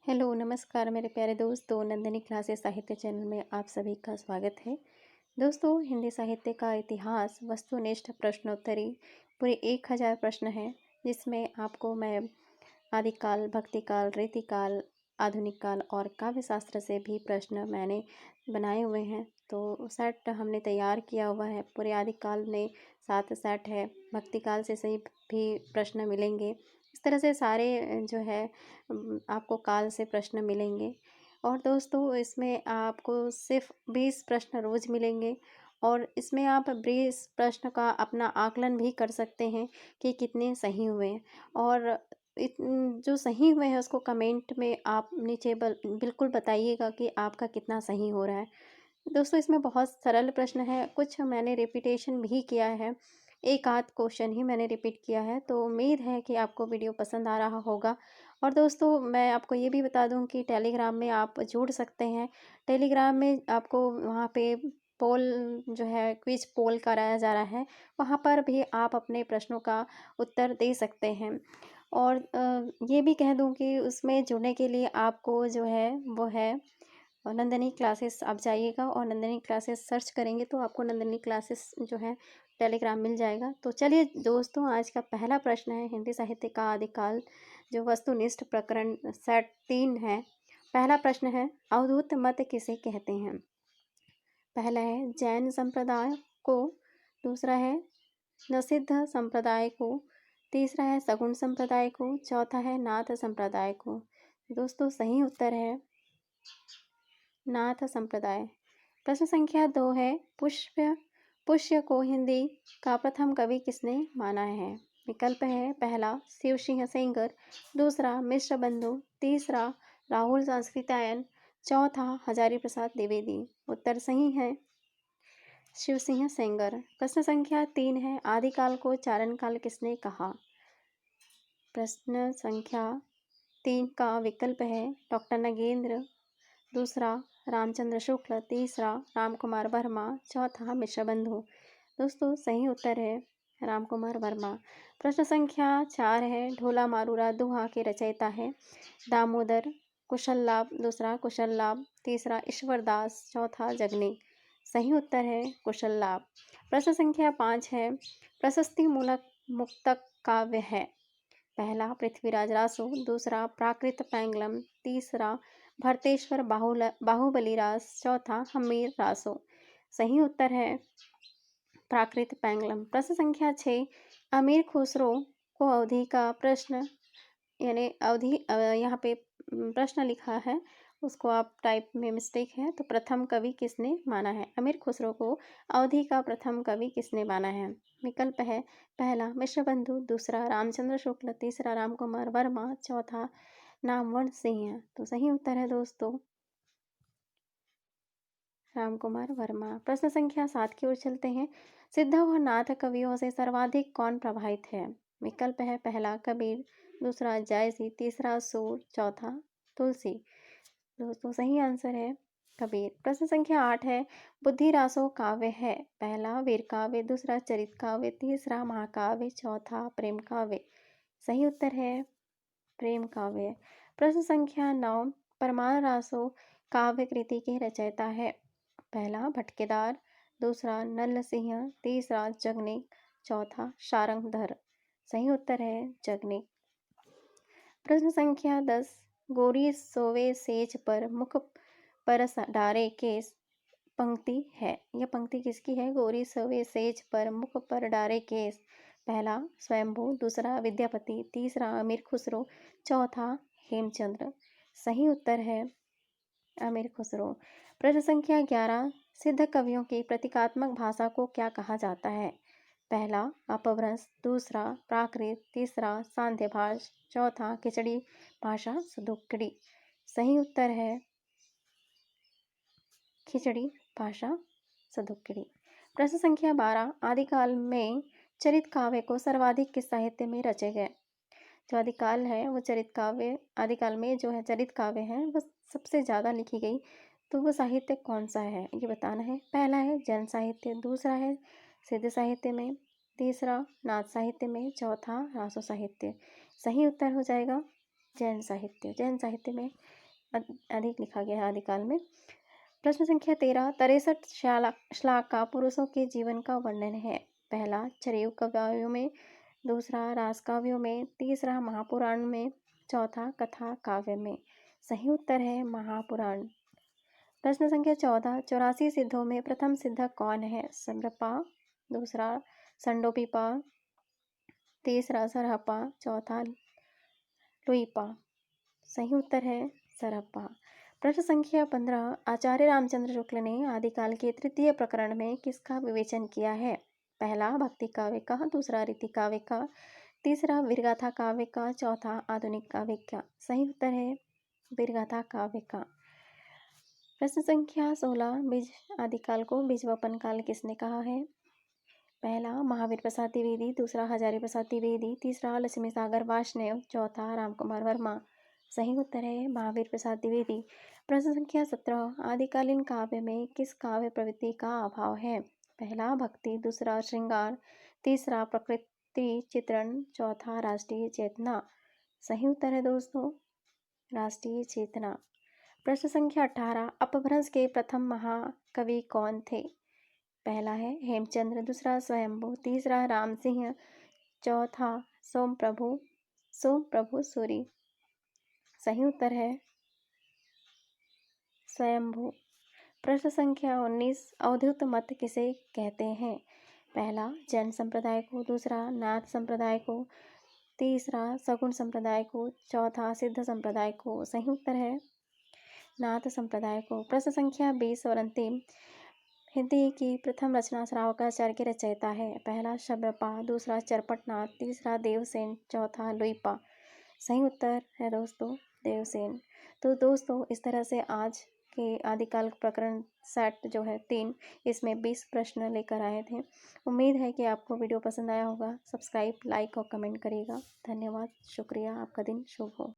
Hello नमस्कार मेरे प्यारे दोस्तों, नंदिनी क्लासेस साहित्य चैनल में आप सभी का स्वागत है। दोस्तों, हिंदी साहित्य का इतिहास वस्तुनिष्ठ प्रश्नोत्तरी पूरे 1000 प्रश्न हैं, जिसमें आपको मैं आदिकाल, भक्तिकाल, रीतिकाल, आधुनिक काल और काव्य शास्त्र से भी प्रश्न मैंने बनाए हुए हैं। तो सेट हमने तैयार किया हुआ है। पूरे आदिकाल में 7 सेट है, भक्तिकाल से सही भी प्रश्न मिलेंगे। इस तरह से सारे जो है आपको काल से प्रश्न मिलेंगे। और दोस्तों, इसमें आपको सिर्फ 20 प्रश्न रोज़ मिलेंगे और इसमें आप 20 प्रश्न का अपना आकलन भी कर सकते हैं कि कितने सही हुए हैं। और जो सही हुए हैं उसको कमेंट में आप नीचे बिल्कुल बताइएगा कि आपका कितना सही हो रहा है। दोस्तों, इसमें बहुत सरल प्रश्न है, कुछ मैंने रिपीटेशन भी किया है, एक आध क्वेश्चन ही मैंने रिपीट किया है। तो उम्मीद है कि आपको वीडियो पसंद आ रहा होगा। और दोस्तों, मैं आपको ये भी बता दूं कि टेलीग्राम में आप जुड़ सकते हैं। टेलीग्राम में आपको वहाँ पे पोल जो है क्विज पोल कराया जा रहा है, वहाँ पर भी आप अपने प्रश्नों का उत्तर दे सकते हैं। और ये भी कह दूं कि उसमें जुड़ने के लिए आपको जो है वो है और नंदिनी क्लासेस आप जाइएगा और नंदिनी क्लासेस सर्च करेंगे तो आपको नंदिनी क्लासेस जो है टेलीग्राम मिल जाएगा। तो चलिए दोस्तों, आज का पहला प्रश्न है हिंदी साहित्य का आदिकाल, जो वस्तुनिष्ठ प्रकरण सेट 3 है। पहला प्रश्न है, अवधूत मत किसे कहते हैं? पहला है जैन संप्रदाय को, दूसरा है नसिद्ध संप्रदाय को, तीसरा है सगुण संप्रदाय को, चौथा है नाथ संप्रदाय को। दोस्तों, सही उत्तर है नाथ संप्रदाय। प्रश्न संख्या 2 है, पुष्य को हिंदी का प्रथम कवि किसने माना है? विकल्प है, पहला शिव सिंह सेंगर, दूसरा मिश्र बंधु, तीसरा राहुल संस्कृतायन, चौथा हजारी प्रसाद द्विवेदी। उत्तर सही है शिव सिंह सेंगर। प्रश्न संख्या 3 है, आदिकाल को चारण काल किसने कहा? प्रश्न संख्या 3 का विकल्प है डॉक्टर नगेंद्र, दूसरा रामचंद्र शुक्ल, तीसरा राम कुमार वर्मा, चौथा मिश्र बंधु। दोस्तों, सही उत्तर है राम कुमार वर्मा। प्रश्न संख्या 4 है, ढोला मारूरा दोहा के रचयिता है दामोदर कुशल लाभ, दूसरा कुशल लाभ, तीसरा ईश्वरदास, चौथा जगनी। सही उत्तर है कुशल लाभ। प्रश्न संख्या 5 है, प्रशस्ति मूलक मुक्तक काव्य है? पहला पृथ्वीराज रासो, दूसरा प्राकृत पैंगलम, तीसरा भरतेश्वर बाहुबली रास, चौथा हमीर रासो। सही उत्तर है प्राकृत पैंगलम। प्रश्न संख्या 6, अमीर खुसरो को अवधि का प्रश्न यानी अवधि यहाँ पे प्रश्न लिखा है, उसको आप टाइप में मिस्टेक है, तो प्रथम कवि किसने माना है? अमीर खुसरो को अवधि का प्रथम कवि किसने माना है? विकल्प है, पहला मिश्र बंधु, दूसरा रामचंद्र शुक्ल, तीसरा राम कुमार वर्मा, चौथा नामवर सिंह। तो सही उत्तर है दोस्तों राम कुमार वर्मा। प्रश्न संख्या 7 की ओर चलते हैं, सिद्ध और नाथ कवियों से सर्वाधिक कौन प्रभावित है? विकल्प है, पहला कबीर, दूसरा जायसी, तीसरा सूर, चौथा तुलसी। दोस्तों, सही आंसर है कबीर। प्रश्न संख्या 8 है, बुद्धि रासो काव्य है? पहला वीर काव्य, दूसरा चरित काव्य, तीसरा महाकाव्य, चौथा प्रेम काव्य। सही उत्तर है प्रेम काव्य। प्रश्न संख्या 9, परमार रासो काव्य कृति के रचयिता है? पहला भटकेदार, दूसरा नल सिंह, तीसरा जगनिक, चौथा शारंगधर। सही उत्तर है जगनिक। प्रश्न संख्या 10, गोरी सोवे सेज पर मुख पर डारे केस पंक्ति है? यह पंक्ति किसकी है? गोरी सोवे सेज पर मुख पर डारे केस। पहला स्वयंभू, दूसरा विद्यापति, तीसरा अमीर खुसरो, चौथा हेमचंद्र। सही उत्तर है अमीर खुसरो। प्रश्न संख्या 11, सिद्ध कवियों की प्रतीकात्मक भाषा को क्या कहा जाता है? पहला अपभ्रंश, दूसरा प्राकृत, तीसरा सांध्य भाष, चौथा खिचड़ी भाषा सदुक्कड़ी। सही उत्तर है खिचड़ी भाषा सदुक्कड़ी। प्रश्न संख्या 12, आदिकाल में चरित काव्य को सर्वाधिक किस साहित्य में रचे गए? जो आदिकाल है वो चरित काव्य, आदिकाल में जो है चरित काव्य है वो सबसे ज़्यादा लिखी गई, तो वो साहित्य कौन सा है ये बताना है। पहला है जैन साहित्य, दूसरा है सिद्ध साहित्य में, तीसरा नाथ साहित्य में, चौथा रासो साहित्य। सही उत्तर हो जाएगा जैन साहित्य में अधिक लिखा गया है आदिकाल में। प्रश्न संख्या 13, 63 श्लोक का पुरुषों के जीवन का वर्णन है। पहला चरयु काव्यों में, दूसरा रास काव्यों में, तीसरा महापुराण में, चौथा कथा काव्य में। सही उत्तर है महापुराण। प्रश्न संख्या 14, 84 सिद्धों में प्रथम सिद्ध कौन है? समरप्पा, दूसरा संडोपीपा, तीसरा सरहप्पा, चौथा लुइपा। सही उत्तर है सरहप्पा। प्रश्न संख्या 15, आचार्य रामचंद्र शुक्ल ने आदिकाल के तृतीय प्रकरण में किसका विवेचन किया है? पहला भक्ति काव्य का, दूसरा रीति काव्य का, तीसरा वीरगाथा काव्य का, चौथा आधुनिक काव्य का। सही उत्तर है वीरगाथा काव्य का। प्रश्न संख्या 16, बीज आदिकाल को बीजवपन काल किसने कहा है? पहला महावीर प्रसाद द्विवेदी, दूसरा हजारी प्रसाद द्विवेदी, तीसरा लक्ष्मी सागर वार्ष्णेय, चौथा रामकुमार वर्मा। सही उत्तर है महावीर प्रसाद द्विवेदी। प्रश्न संख्या 17, आदिकालीन काव्य में किस काव्य प्रवृत्ति का अभाव है? पहला भक्ति, दूसरा श्रृंगार, तीसरा प्रकृति चित्रण, चौथा राष्ट्रीय चेतना। सही उत्तर है दोस्तों राष्ट्रीय चेतना। प्रश्न संख्या 18, अपभ्रंश के प्रथम महाकवि कौन थे? पहला है हेमचंद्र, दूसरा स्वयंभू, तीसरा राम सिंह, चौथा सोमप्रभु सूरी। सही उत्तर है स्वयंभू। प्रश्न संख्या 19, अवधूत मत किसे कहते हैं? पहला जैन संप्रदाय को, दूसरा नाथ संप्रदाय को, तीसरा सगुण संप्रदाय को, चौथा सिद्ध संप्रदाय को। सही उत्तर है नाथ संप्रदाय को। प्रश्न संख्या 20 और अंतिम, हिंदी की प्रथम रचना श्रावकाचार्य के रचयिता है। पहला शबरपा, दूसरा चरपटनाथ, तीसरा देवसेन, चौथा लुइपा। सही उत्तर है दोस्तों देवसेन। तो दोस्तों इस तरह से आज के आदिकाल प्रकरण सेट जो है 3, इसमें 20 प्रश्न लेकर आए थे। उम्मीद है कि आपको वीडियो पसंद आया होगा। सब्सक्राइब, लाइक और कमेंट करिएगा। धन्यवाद, शुक्रिया। आपका दिन शुभ हो।